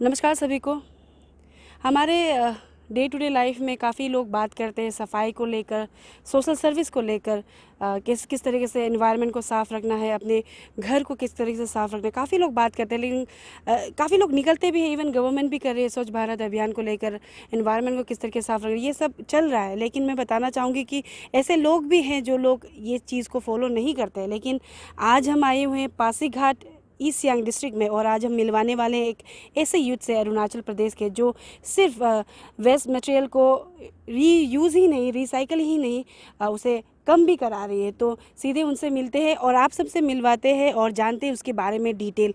नमस्कार सभी को। हमारे डे टू डे लाइफ में काफ़ी लोग बात करते हैं सफाई को लेकर, सोशल सर्विस को लेकर, किस किस तरीके से एनवायरनमेंट को साफ़ रखना है, अपने घर को किस तरीके से साफ़ रखना है। काफ़ी लोग बात करते हैं, लेकिन काफ़ी लोग निकलते भी हैं। इवन गवर्नमेंट भी कर रही है स्वच्छ भारत अभियान को लेकर, एनवायरनमेंट को किस तरीके से साफ़ रखना है, ये सब चल रहा है। लेकिन मैं बताना चाहूँगी कि ऐसे लोग भी हैं जो लोग ये चीज़ को फॉलो नहीं करते हैं। लेकिन आज हम आए हुए हैं पासीघाट ईस्ट सियांग डिस्ट्रिक्ट में, और आज हम मिलवाने वाले हैं एक ऐसे यूथ से अरुणाचल प्रदेश के जो सिर्फ वेस्ट मटेरियल को रीयूज़ ही नहीं, रिसाइकल ही नहीं, उसे कम भी करा रही है। तो सीधे उनसे मिलते हैं और आप सबसे मिलवाते हैं और जानते हैं उसके बारे में डिटेल।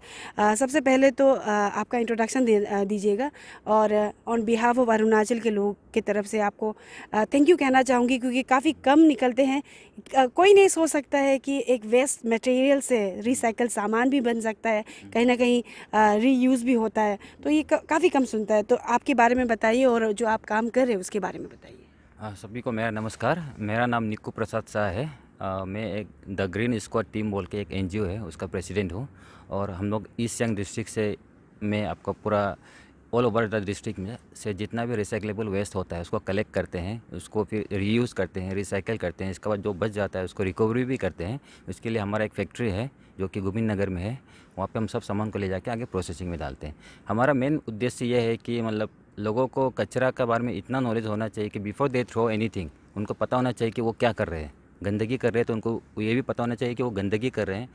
सबसे पहले तो आपका इंट्रोडक्शन दीजिएगा, और ऑन बिहाफ ऑफ अरुणाचल के लोग की तरफ से आपको थैंक यू कहना चाहूँगी, क्योंकि काफ़ी कम निकलते हैं। कोई नहीं सोच सकता है कि एक वेस्ट मटेरियल से रिसाइकल सामान भी बन सकता है, कहीं ना कहीं रीयूज़ भी होता है। तो ये काफ़ी कम सुनता है। तो आपके बारे में बताइए और जो आप काम कर रहे हैं उसके बारे में बताइए। हाँ, सभी को मेरा नमस्कार। मेरा नाम निक्कू प्रसाद शाह है। मैं एक द ग्रीन स्क्वाड टीम बोल के एक एनजीओ है, उसका प्रेसिडेंट हूँ। और हम लोग ईस्ट सियांग डिस्ट्रिक्ट से में आपका पूरा ऑल ओवर द डिस्ट्रिक्ट में से जितना भी रिसाइकलेबल वेस्ट होता है उसको कलेक्ट करते हैं, उसको फिर रीयूज़ करते हैं, रिसाइकल करते हैं। इसके बाद जो बच जाता है उसको रिकवरी भी करते हैं। इसके लिए हमारा एक फैक्ट्री है जो कि गोविंद नगर में है। वहाँ पे हम सब सामान को ले जाके आगे प्रोसेसिंग में डालते हैं। हमारा मेन उद्देश्य ये है कि मतलब लोगों को कचरा के बारे में इतना नॉलेज होना चाहिए कि बिफोर दे थ्रो एनीथिंग उनको पता होना चाहिए कि वो क्या कर रहे हैं। गंदगी कर रहे हैं तो उनको ये भी पता होना चाहिए कि वो गंदगी कर रहे हैं,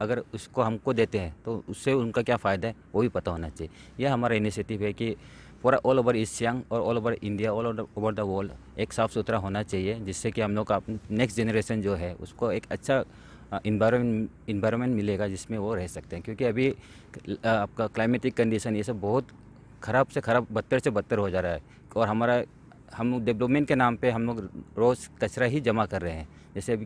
अगर उसको हमको देते हैं तो उससे उनका क्या फ़ायदा है वो भी पता होना चाहिए। यह हमारा इनिशिएटिव है कि पूरा ऑल ओवर ईस्ट सियांग और all over India, all over the world एक साफ़ सुथरा होना चाहिए, जिससे कि हम लोग का नेक्स्ट जनरेशन जो है उसको एक अच्छा इन्वायरमेंट मिलेगा जिसमें वो रह सकते हैं। क्योंकि अभी आपका क्लाइमेटिक कंडीशन ये सब बहुत ख़राब से ख़राब, बदतर से बदतर हो जा रहा है। और हम डेवलपमेंट के नाम पे हम लोग रोज़ कचरा ही जमा कर रहे हैं। जैसे अभी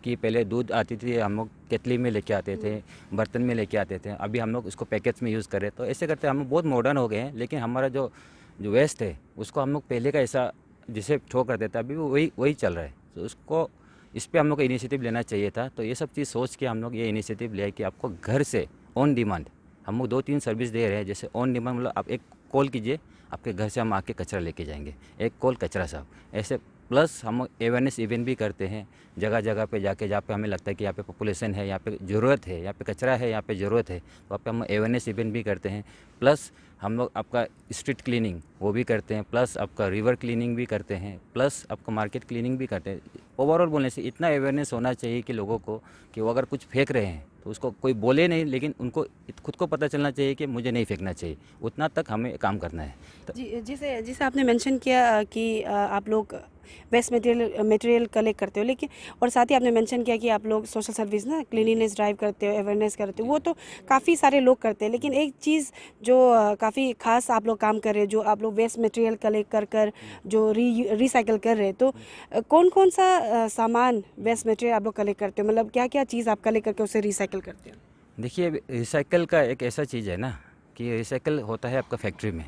कि पहले दूध आती थी, हम लोग केतली में लेके आते थे, बर्तन में लेके आते थे। अभी हम लोग उसको पैकेट्स में यूज़ कर रहे हैं। तो ऐसे करते हम लोग बहुत मॉडर्न हो गए हैं। लेकिन हमारा जो जो वेस्ट है उसको हम लोग पहले का ऐसा जिसे ठो कर देता, अभी वो वही वही चल रहा है। तो उसको इस पे हम लोग को इनिशिएटिव लेना चाहिए था। तो ये सब चीज़ सोच के हम लोग ये इनिशिएटिव लिया कि आपको घर से ऑन डिमांड हम लोग 2-3 सर्विस दे रहे हैं। जैसे ऑन डिमांड मतलब आप एक कॉल कीजिए, आपके घर से हम आके कचरा लेके जाएंगे। एक कॉल कचरा साहब ऐसे। प्लस हम अवेयरनेस इवेंट भी करते हैं जगह जगह पे जाके, जहाँ पे हमें लगता है कि यहाँ पे पॉपुलेशन है, यहाँ पे ज़रूरत है, यहाँ पे कचरा है, यहाँ पे ज़रूरत है, तो वहाँ पे हम अवेयरनेस इवेंट भी करते हैं। प्लस हम लोग आपका स्ट्रीट क्लीनिंग वो भी करते हैं, प्लस आपका रिवर क्लीनिंग भी करते हैं, प्लस आपका मार्केट क्लीनिंग भी करते हैं। ओवरऑल बोलने से इतना अवेयरनेस होना चाहिए कि लोगों को कि वो अगर कुछ फेंक रहे हैं तो उसको कोई बोले नहीं, लेकिन उनको खुद को पता चलना चाहिए कि मुझे नहीं फेंकना चाहिए। उतना तक हमें काम करना है। जी, जिसे जिसे आपने मेंशन किया कि आप लोग वेस्ट मटेरियल कलेक्ट करते हो, लेकिन और साथ ही आपने मेंशन किया कि आप लोग सोशल सर्विस ना, क्लीनिनेस ड्राइव करते हो, अवेयरनेस करते हो, वो तो काफ़ी सारे लोग करते हैं। लेकिन एक चीज़ जो काफ़ी खास आप लोग काम कर रहे हैं, जो आप लोग वेस्ट मटेरियल कलेक्ट कर कर जो रिसाइकल कर रहे हैं, तो कौन कौन सा सामान वेस्ट मटेरियल आप लोग कलेक्ट करते हो? मतलब क्या क्या चीज़ आप कलेक्ट करके उसे रिसाइकल करते हो? देखिए, रिसाइकल का एक ऐसा चीज़ है ना कि रिसाइकल होता है आपका फैक्ट्री में।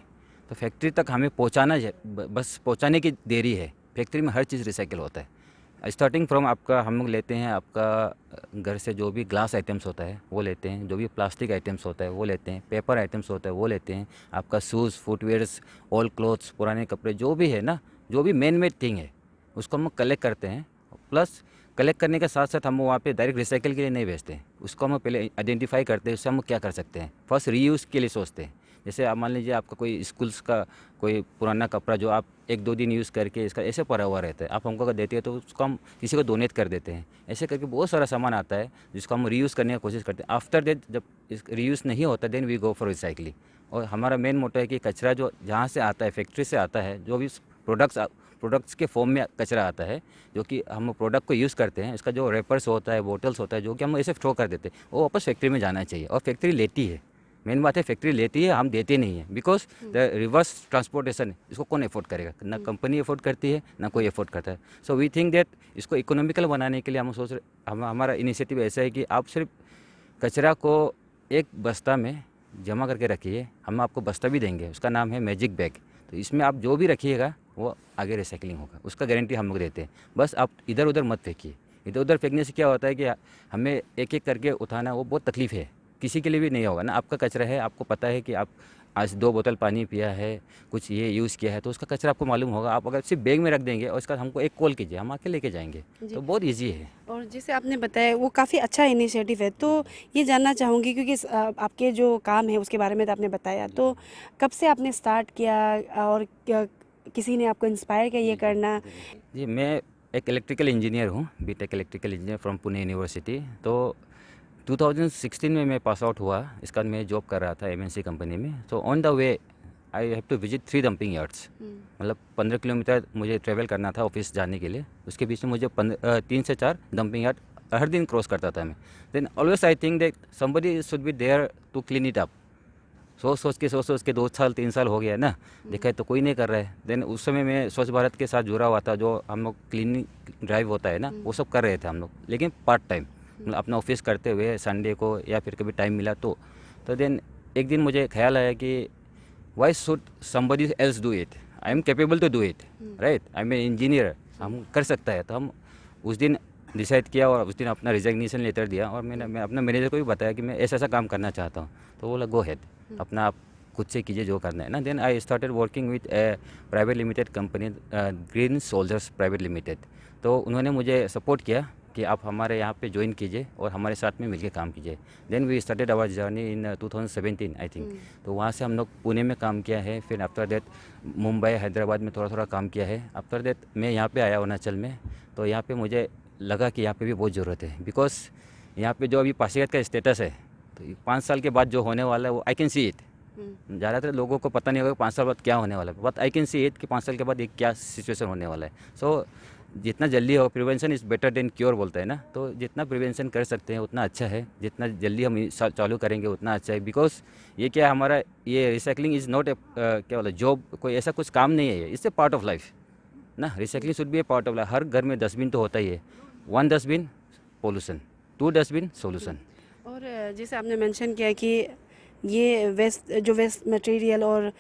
तो फैक्ट्री तक हमें पहुंचाना बस पहुंचाने की देरी है। फैक्ट्री में हर चीज़ रिसाइकल होता है। स्टार्टिंग फ्रॉम आपका हम लोग लेते हैं आपका घर से जो भी ग्लास आइटम्स होता है वो लेते हैं, जो भी प्लास्टिक आइटम्स होता है वो लेते हैं, पेपर आइटम्स होता है वो लेते हैं, आपका शूज़, फुटवेयर्स, ओल्ड क्लोथ्स, पुराने कपड़े, जो भी है ना, जो भी मैन मेड थिंग है उसको हम कलेक्ट करते हैं। प्लस कलेक्ट करने के साथ साथ हम वहाँ पे डायरेक्ट रिसाइकिल के लिए नहीं भेजते हैं। उसको हम पहले आइडेंटिफाई करते हैं, उससे हम क्या कर सकते हैं। फर्स्ट रीयूज़ के लिए सोचते हैं। जैसे आप मान लीजिए आपका कोई स्कूल्स का कोई पुराना कपड़ा जो आप 1-2 दिन यूज़ करके इसका ऐसे पड़ा हुआ रहता है, आप हमको अगर देते हैं तो उसको हम किसी को डोनेट कर देते हैं। ऐसे करके बहुत सारा सामान आता है जिसको हम रीयूज़ करने की कोशिश करते हैं। आफ्टर दैट जब इस रीयूज़ नहीं होता then we go for recycling. और हमारा मेन मोटो है कि कचरा जो जहाँ से आता है, फैक्ट्री से आता है, जो भी प्रोडक्ट्स के फॉर्म में कचरा आता है, जो कि हम प्रोडक्ट को यूज़ करते हैं, इसका जो रेपर्स होता है, बोटल्स होता है, जो कि हम ऐसे थ्रो कर देते हैं, वो वापस फैक्ट्री में जाना चाहिए। और फैक्ट्री लेती है, मेन बात है फैक्ट्री लेती है, हम देते नहीं हैं। बिकॉज द रिवर्स ट्रांसपोर्टेशन इसको कौन अफोर्ड करेगा? ना कंपनी अफोर्ड करती है, ना कोई अफोर्ड करता है। सो वी थिंक दैट इसको इकोनॉमिकल बनाने के लिए हम सोच रहे, हमारा इनिशिएटिव ऐसा है कि आप सिर्फ कचरा को एक बस्ता में जमा करके रखिए, हम आपको बस्ता भी देंगे, उसका नाम है मैजिक बैग। तो इसमें आप जो भी रखिएगा वो आगे रिसाइकलिंग होगा, उसका गारंटी हम लोग देते हैं। बस आप इधर उधर मत फेंकिए। इधर उधर फेंकने से क्या होता है कि हमें एक एक करके उठाना वो बहुत तकलीफ है, किसी के लिए भी नहीं होगा ना। आपका कचरा है, आपको पता है कि आप आज 2 बोतल पानी पिया है, कुछ ये यूज़ किया है, तो उसका कचरा आपको मालूम होगा। आप अगर सिर्फ बैग में रख देंगे और उसका हमको एक कॉल कीजिए, हम आके लेके जाएंगे। जी। तो बहुत ईजी है। और जैसे आपने बताया वो काफ़ी अच्छा इनिशिएटिव है, तो ये जानना चाहूँगी क्योंकि आपके जो काम है उसके बारे में तो आपने बताया, तो कब से आपने स्टार्ट किया और किसी ने आपको इंस्पायर किया ये करना? जी, मैं एक इलेक्ट्रिकल इंजीनियर हूँ, BTech electrical engineer from Pune university. तो 2016 में मैं पास आउट हुआ। इसका मैं जॉब कर रहा था एमएनसी कंपनी में। तो on the way I have to visit 3 dumping yards. मतलब 15 किलोमीटर मुझे ट्रैवल करना था ऑफिस जाने के लिए। उसके बीच में मुझे 3 से 4 डंपिंग यार्ड हर दिन क्रॉस करता था मैं। Then always I think that somebody should be there to clean it up. सोच के 2 साल 3 साल हो गया है ना, देखा है तो कोई नहीं कर रहा है। देन उस समय मैं स्वच्छ भारत के साथ जुड़ा हुआ था, जो हम लोग क्लीनिंग ड्राइव होता है ना, वो सब कर रहे थे हम लोग, लेकिन पार्ट टाइम, मतलब अपना ऑफिस करते हुए संडे को या फिर कभी टाइम मिला तो देन एक दिन मुझे ख्याल आया कि why should somebody else do it, I am capable to do it, right, I am a engineer, हम कर सकता है। तो हम उस दिन डिसाइड किया और उस दिन अपना रिजिग्नेशन लेटर दिया और मैं अपना मैनेजर को भी बताया कि मैं ऐसा काम करना चाहता हूँ। तो वो बोला गो हेड, अपना आप खुद से कीजिए जो करना है ना। Then I started working with a private limited company, green soldiers private limited. तो उन्होंने मुझे सपोर्ट किया कि आप हमारे यहाँ पे ज्वाइन कीजिए और हमारे साथ में मिलकर काम कीजिए। Then we started our journey in 2017 I think. तो वहाँ से हम लोग पुणे में काम किया है, फिर आफ्टर दैट मुंबई हैदराबाद में थोड़ा थोड़ा काम किया है। आफ्टर दैट मैं यहाँ पे आया अरुणाचल में। तो यहाँ पे मुझे लगा कि यहाँ पे भी बहुत ज़रूरत है, बिकॉज यहाँ पे जो अभी पासीघाट का स्टेटस है, तो 5 साल के बाद जो होने वाला है वो आई कैन सी इट। ज़्यादातर लोगों को पता नहीं होगा 5 साल बाद क्या होने वाला है, but I can see it कि 5 साल के बाद एक क्या सिचुएशन होने वाला है। सो जितना जल्दी हो, prevention is better than cure बोलता है ना, तो जितना प्रिवेंशन कर सकते हैं उतना अच्छा है, जितना जल्दी हम चालू करेंगे उतना अच्छा है। बिकॉज ये क्या है, हमारा ये रिसाइकलिंग इज़ नॉट ए क्या बोला जॉब, कोई ऐसा कुछ काम नहीं है, इससे पार्ट ऑफ लाइफ ना। Recycling should be a part of life. हर घर में डस्टबिन तो होता ही है। 1 डस्टबिन पोल्यूशन, 2 डस्टबिन सोल्यूशन। और जैसे आपने मेंशन किया कि ये वेस्ट मटेरियल और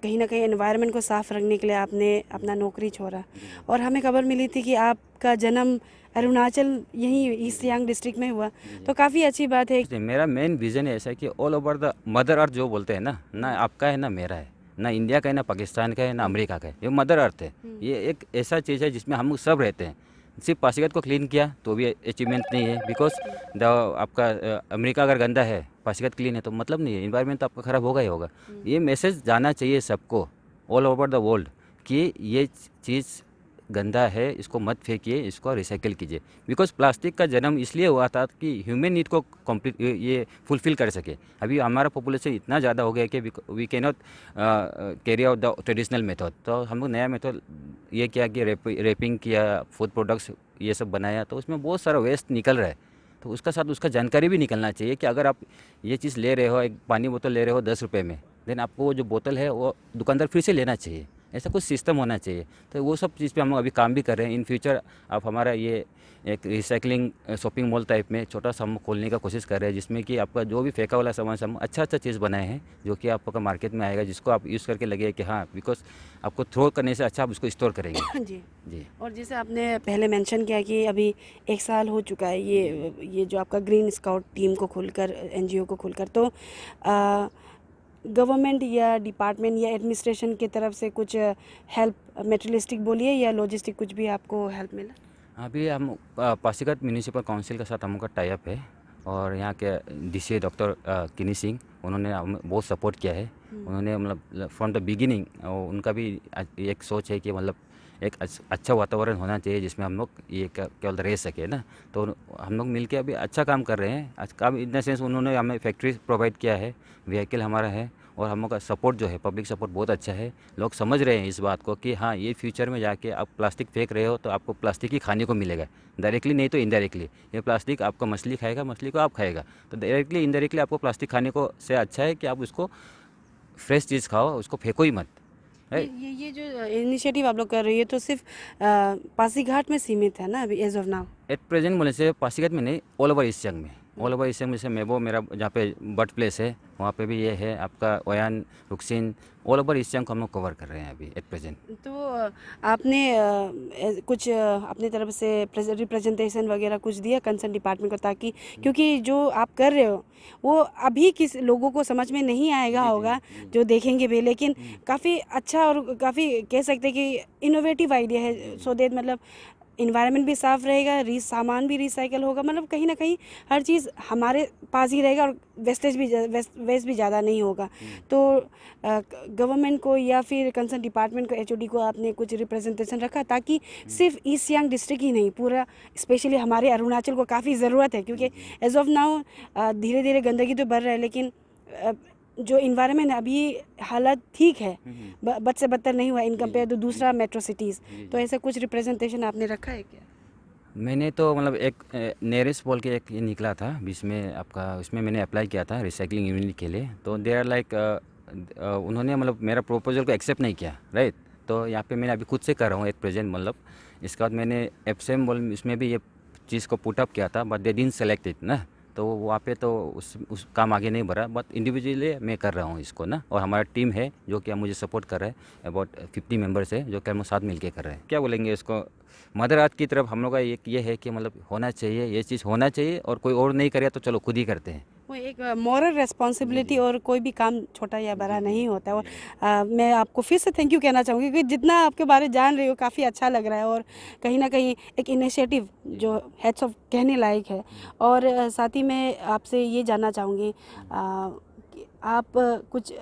कहीं ना कहीं एनवायरनमेंट को साफ़ रखने के लिए आपने अपना नौकरी छोड़ा, और हमें खबर मिली थी कि आपका जन्म अरुणाचल यहीं ईस्ट सियांग डिस्ट्रिक्ट में हुआ, तो काफ़ी अच्छी बात है। मेरा मेन विज़न ऐसा है कि all over the mother earth जो बोलते हैं ना आपका है ना मेरा है, ना इंडिया का है ना पाकिस्तान का है ना अमेरिका का है, ये मदर अर्थ है। ये एक ऐसा चीज़ है जिसमें हम सब रहते हैं। सिर्फ पासीघाट को क्लीन किया तो भी अचीवमेंट नहीं है, बिकॉज द आपका अमेरिका अगर गंदा है, पासीघाट क्लीन है तो मतलब नहीं है, इन्वायरमेंट तो आपका ख़राब होगा ही होगा। ये मैसेज जाना चाहिए सबको ऑल ओवर द वर्ल्ड कि ये चीज़ गंदा है, इसको मत फेंकिए, इसको रिसाइकिल कीजिए। बिकॉज प्लास्टिक का जन्म इसलिए हुआ था कि ह्यूमन नीड को कंप्लीट ये फुलफिल कर सके। अभी हमारा पॉपुलेशन इतना ज़्यादा हो गया कि we can not carry out the traditional method. तो हम लोग नया मेथड ये किया कि रैपिंग किया, फूड प्रोडक्ट्स ये सब बनाया, तो उसमें बहुत सारा वेस्ट निकल रहा है। तो उसका साथ उसका जानकारी भी निकलना चाहिए कि अगर आप ये चीज़ ले रहे हो, एक पानी बोतल ले रहे हो 10 रुपये में, देन आपको वो जो बोतल है वो दुकानदार फिर से लेना चाहिए। ऐसा कुछ सिस्टम होना चाहिए। तो वो सब चीज़ पे हम लोग अभी काम भी कर रहे हैं। इन फ्यूचर आप हमारा ये एक रिसाइकलिंग शॉपिंग मॉल टाइप में छोटा सा हम खोलने का कोशिश कर रहे हैं, जिसमें कि आपका जो भी फेंका वाला सामान हम अच्छा चीज़ बनाए हैं जो कि आपका मार्केट में आएगा, जिसको आप यूज़ करके लगे कि हाँ, बिकॉज आपको थ्रो करने से अच्छा आप उसको स्टोर करेंगे। जी। जी। और जैसे आपने पहले मेंशन किया कि अभी 1 साल हो चुका है ये जो आपका ग्रीन स्काउट टीम को खोलकर, एनजीओ को खोलकर, तो गवर्नमेंट या डिपार्टमेंट या एडमिनिस्ट्रेशन की तरफ से कुछ हेल्प, मटेरियलिस्टिक बोलिए या लॉजिस्टिक, कुछ भी आपको हेल्प मिला? अभी हम पासीघाट म्यूनिसिपल काउंसिल के साथ हम लोग का टाई अप है, और यहाँ के डीसी डॉक्टर किनी सिंह, उन्होंने हमें बहुत सपोर्ट किया है। उन्होंने मतलब फ्रॉम द बिगिनिंग उनका भी एक सोच है कि मतलब एक अच्छा वातावरण होना चाहिए जिसमें हम लोग ये केवल रह सके ना। तो हम लोग मिलके अभी अच्छा काम कर रहे हैं। आज काम इन द सेंस उन्होंने हमें फैक्ट्री प्रोवाइड किया है, व्हीकल हमारा है, और हम लोग का सपोर्ट जो है, पब्लिक सपोर्ट बहुत अच्छा है। लोग समझ रहे हैं इस बात को कि हाँ, ये फ्यूचर में जाके आप प्लास्टिक फेंक रहे हो तो आपको प्लास्टिक ही खाने को मिलेगा, डायरेक्टली नहीं तो इनडायरेक्टली। ये प्लास्टिक आपको मछली खाएगा, मछली को आप खाएगा, तो डायरेक्टली इनडायरेक्टली आपको प्लास्टिक खाने को से अच्छा है कि आप उसको फ्रेश चीज़ खाओ, उसको फेंको ही मत। ये जो इनिशिएटिव आप लोग कर रही है तो सिर्फ पासीघाट में सीमित है ना अभी as of now? At present बोले से पासीघाट में नहीं, ऑल ओवर ईस्ट सियांग में। ऑल ओवर ईस्ट सियांग में से मेबो मेरा जहाँ पे बर्थ प्लेस है, वहाँ पे भी ये है आपका Oyan, Ruksin, all over East Siang को हम लोग कवर कर रहे हैं अभी एट प्रेजेंट। तो आपने कुछ अपनी तरफ से रिप्रेजेंटेशन वगैरह कुछ दिया कंसर्न डिपार्टमेंट को, ताकि क्योंकि जो आप कर रहे हो वो अभी किस लोगों को समझ में नहीं आएगा होगा जो देखेंगे भी, लेकिन काफ़ी अच्छा और काफ़ी कह सकते हैं कि इनोवेटिव आइडिया है, सो दैट मतलब इन्वायरमेंट भी साफ़ रहेगा, सामान भी रिसाइकल होगा, मतलब कहीं ना कहीं हर चीज़ हमारे पास ही रहेगा और वेस्टेज भी वेस्ट भी ज़्यादा नहीं होगा। तो गवर्नमेंट को या फिर कंसर्न डिपार्टमेंट को, एचओडी को आपने कुछ रिप्रेजेंटेशन रखा ताकि सिर्फ ईस्ट सियांग डिस्ट्रिक्ट ही नहीं, पूरा स्पेशली हमारे अरुणाचल को काफ़ी ज़रूरत है, क्योंकि एज ऑफ नाउ धीरे धीरे गंदगी तो बढ़ रहा है, लेकिन जो इन्वायरमेंट है अभी हालत ठीक है, बद से बदतर नहीं हुआ इन कंपेयर टू दूसरा मेट्रो सिटीज़। तो ऐसा कुछ रिप्रेजेंटेशन आपने रखा है क्या? मैंने तो मतलब एक नेरिस बोल के एक ये निकला था बीच में आपका, उसमें मैंने अप्लाई किया था रिसाइकलिंग यूनिट के लिए। तो दे आर लाइक उन्होंने मतलब मेरा प्रपोजल को एक्सेप्ट नहीं किया, राइट। तो यहाँ पे मैंने अभी खुद से कर रहा हूँ एट प्रेजेंट, मतलब इसके बाद मैंने एफसेम बोल इसमें भी ये चीज़ को पुट अप किया था, but they didn't select it ना। तो वहाँ पे तो उस काम आगे नहीं बढ़ा, बट इंडिविजुअली मैं कर रहा हूँ इसको ना। और हमारा टीम है जो कि मुझे सपोर्ट कर रहा है, अबाउट 50 मेंबर्स है जो कि हम साथ मिलके कर रहे हैं। क्या बोलेंगे इसको, मदर अर्थ की तरफ हम लोग का एक ये है कि मतलब होना चाहिए, ये चीज़ होना चाहिए, और कोई और नहीं करे तो चलो खुद ही करते हैं। वो एक मॉरल रेस्पॉन्सिबिलिटी, और कोई भी काम छोटा या बड़ा नहीं होता है। और मैं आपको फिर से थैंक यू कहना चाहूँगी, क्योंकि जितना आपके बारे जान रही हो काफ़ी अच्छा लग रहा है, और कहीं ना कहीं एक इनिशिएटिव जो हेड्स ऑफ कहने लायक है। और साथ ही मैं आपसे ये जानना चाहूँगी कि आप कुछ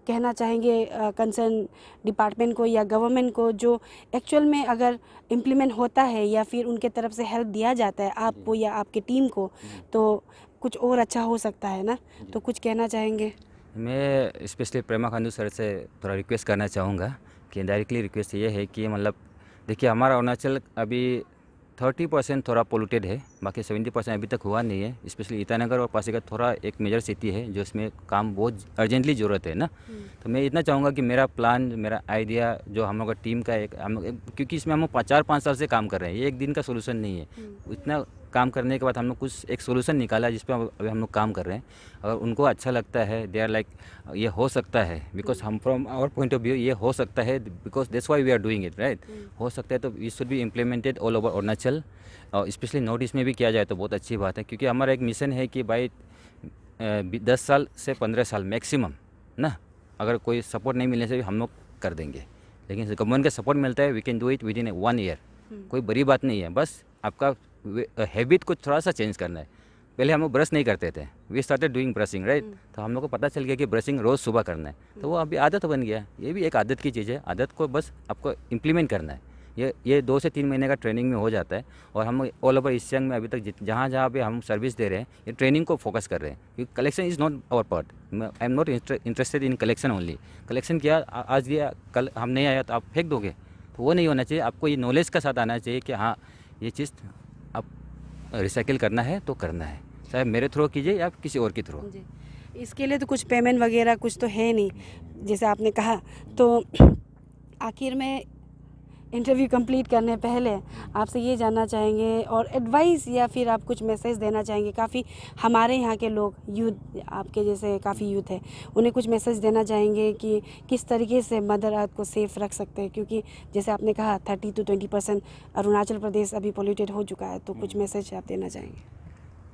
कहना चाहेंगे कंसर्न डिपार्टमेंट को या गवर्नमेंट को, जो एक्चुअल में अगर इम्प्लीमेंट होता है या फिर उनके तरफ से हेल्प दिया जाता है आपको या आपकी टीम को, तो कुछ और अच्छा हो सकता है ना। तो कुछ कहना चाहेंगे? मैं स्पेशली प्रेमा खांडू सर से थोड़ा रिक्वेस्ट करना चाहूँगा कि डायरेक्टली रिक्वेस्ट ये है कि मतलब देखिए हमारा अरुणाचल अभी 30% थोड़ा पोल्यूटेड है, बाकी 70% अभी तक हुआ नहीं है। स्पेशली ईटानगर और पासीघाट थोड़ा एक मेजर सिटी है जो इसमें काम बहुत अर्जेंटली ज़रूरत है ना। तो मैं इतना चाहूँगा कि मेरा प्लान, मेरा आइडिया जो हम लोग का टीम का एक, हम लोग क्योंकि इसमें हम लोग 4-5 साल से काम कर रहे हैं, ये एक दिन का सोल्यूशन नहीं है। इतना काम करने के बाद हम लोग कुछ एक सोल्यूशन निकाला जिस पर अभी हम लोग काम कर रहे हैं। अगर उनको अच्छा लगता है, दे आर लाइक ये हो सकता है, बिकॉज हम from our point of view ये हो सकता है, because that's why we are doing it, right. हो सकता है तो it should be implemented all over Arunachal, और स्पेशली नॉर्थ ईस्ट में भी किया जाए तो बहुत अच्छी बात है। क्योंकि हमारा एक मिशन है कि भाई 10 साल से 15 साल मैक्सिमम ना, अगर कोई सपोर्ट नहीं मिलने से भी हम लोग कर देंगे, लेकिन गवर्नमेंट का सपोर्ट मिलता है, we can do it within 1 year. कोई बड़ी बात नहीं है, बस आपका हैबिट को थोड़ा सा चेंज करना है। पहले हम लोग ब्रश नहीं करते थे, we started doing brushing, right. तो हम लोग को पता चल गया कि ब्रशिंग रोज़ सुबह करना है, तो वो अभी आदत बन गया। ये भी एक आदत की चीज़ है, आदत को बस आपको इम्प्लीमेंट करना है। ये 2 से 3 महीने का ट्रेनिंग में हो जाता है। और हम ऑल ओवर ईस्ट सियांग में अभी तक जहाँ जहाँ पे हम सर्विस दे रहे हैं, ये ट्रेनिंग को फोकस कर रहे हैं, क्योंकि collection is not our part. I am not interested in collection only. Collection किया, आज दिया, कल हम नहीं आया तो आप फेंक दोगे, तो वो नहीं होना चाहिए। आपको ये नॉलेज के साथ आना चाहिए कि हाँ ये चीज़ आप रिसाइकिल करना है तो करना है, चाहे मेरे थ्रू कीजिए या किसी और के थ्रू। जी, इसके लिए तो कुछ पेमेंट वगैरह कुछ तो है नहीं, जैसे आपने कहा। तो आखिर में इंटरव्यू कंप्लीट करने पहले आपसे ये जानना चाहेंगे, और एडवाइस या फिर आप कुछ मैसेज देना चाहेंगे। काफ़ी हमारे यहाँ के लोग, यूथ आपके जैसे काफ़ी यूथ है, उन्हें कुछ मैसेज देना चाहेंगे कि किस तरीके से मदर अर्थ को सेफ रख सकते हैं, क्योंकि जैसे आपने कहा 30 to 20% अरुणाचल प्रदेश अभी पोल्यूटेड हो चुका है। तो कुछ मैसेज आप देना चाहेंगे?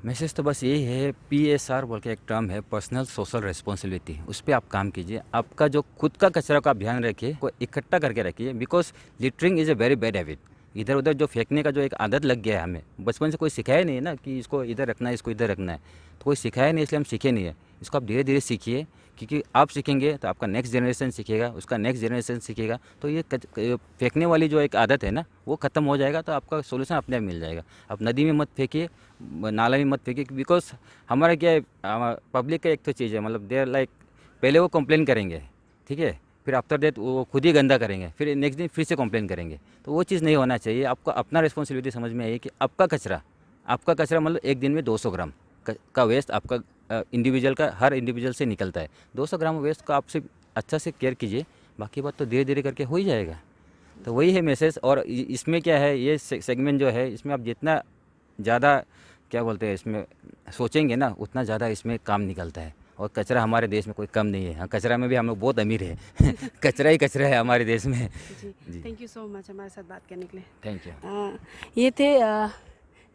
मैसेज तो बस यही है, PSR बोल के एक टर्म है, पर्सनल सोशल रिस्पॉन्सिबिलिटी, उस पर आप काम कीजिए। आपका जो खुद का कचरा का आप ध्यान रखिए, को इकट्ठा करके रखिए, because littering is a very bad habit. इधर उधर जो फेंकने का जो एक आदत लग गया है, हमें बचपन से कोई सिखाया नहीं है ना कि इसको इधर रखना है, इसको इधर रखना है, तो कोई सिखाया नहीं, इसलिए हम सीखे नहीं है। इसको आप धीरे धीरे सीखिए, क्योंकि आप सीखेंगे तो आपका नेक्स्ट जनरेशन सीखेगा, उसका नेक्स्ट जनरेशन सीखेगा, तो ये फेंकने वाली जो एक आदत है ना, वो ख़त्म हो जाएगा, तो आपका सोल्यूशन अपने आप मिल जाएगा। आप नदी में मत फेंकिए, नाला में मत फेंकिए, बिकॉज हमारा क्या है, पब्लिक का एक तो चीज़ है, मतलब देर लाइक पहले वो कंप्लेन करेंगे, ठीक है, फिर आफ्टर दैट वो खुद ही गंदा करेंगे, फिर नेक्स्ट दिन फिर से कंप्लेन करेंगे, तो वो चीज़ नहीं होना चाहिए। आपको अपना रिस्पॉन्सिबिलिटी समझ में आई कि आपका कचरा मतलब एक दिन में 200 ग्राम का वेस्ट आपका इंडिविजुअल का, हर इंडिविजुअल से निकलता है। 200 ग्राम वेस्ट को आपसे अच्छा से केयर कीजिए, बाकी बात तो धीरे धीरे करके हो ही जाएगा। तो वही है मैसेज। और इसमें क्या है, ये सेगमेंट जो है, इसमें आप जितना ज़्यादा क्या बोलते हैं इसमें सोचेंगे ना, उतना ज़्यादा इसमें काम निकलता है। और कचरा हमारे देश में कोई कम नहीं है। हाँ, कचरा में भी हम लोग बहुत अमीर है कचरा ही कचरा है हमारे देश में। जी, थैंक यू सो मच हमारे साथ बात करने के लिए। Thank you. ये थे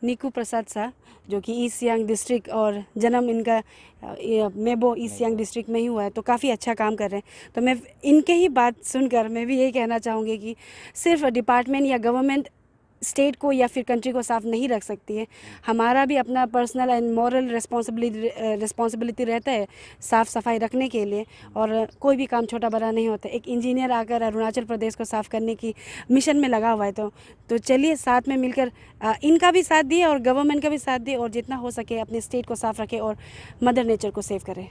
निकू प्रसाद शाह, जो कि ईस्ट सियांग डिस्ट्रिक्ट, और जन्म इनका मेबो ईस्ट सियांग डिस्ट्रिक्ट में ही हुआ है, तो काफ़ी अच्छा काम कर रहे हैं। तो मैं इनके ही बात सुनकर मैं भी यही कहना चाहूँगी कि सिर्फ डिपार्टमेंट या गवर्नमेंट स्टेट को या फिर कंट्री को साफ़ नहीं रख सकती है, हमारा भी अपना पर्सनल एंड मॉरल रिस्पॉन्सिबिलिटी रहता है साफ़ सफाई रखने के लिए। और कोई भी काम छोटा बड़ा नहीं होता। एक इंजीनियर आकर अरुणाचल प्रदेश को साफ़ करने की मिशन में लगा हुआ है, तो चलिए साथ में मिलकर इनका भी साथ दिए और गवर्नमेंट का भी साथ दिए, और जितना हो सके अपने स्टेट को साफ़ रखें और मदर नेचर को सेव करें।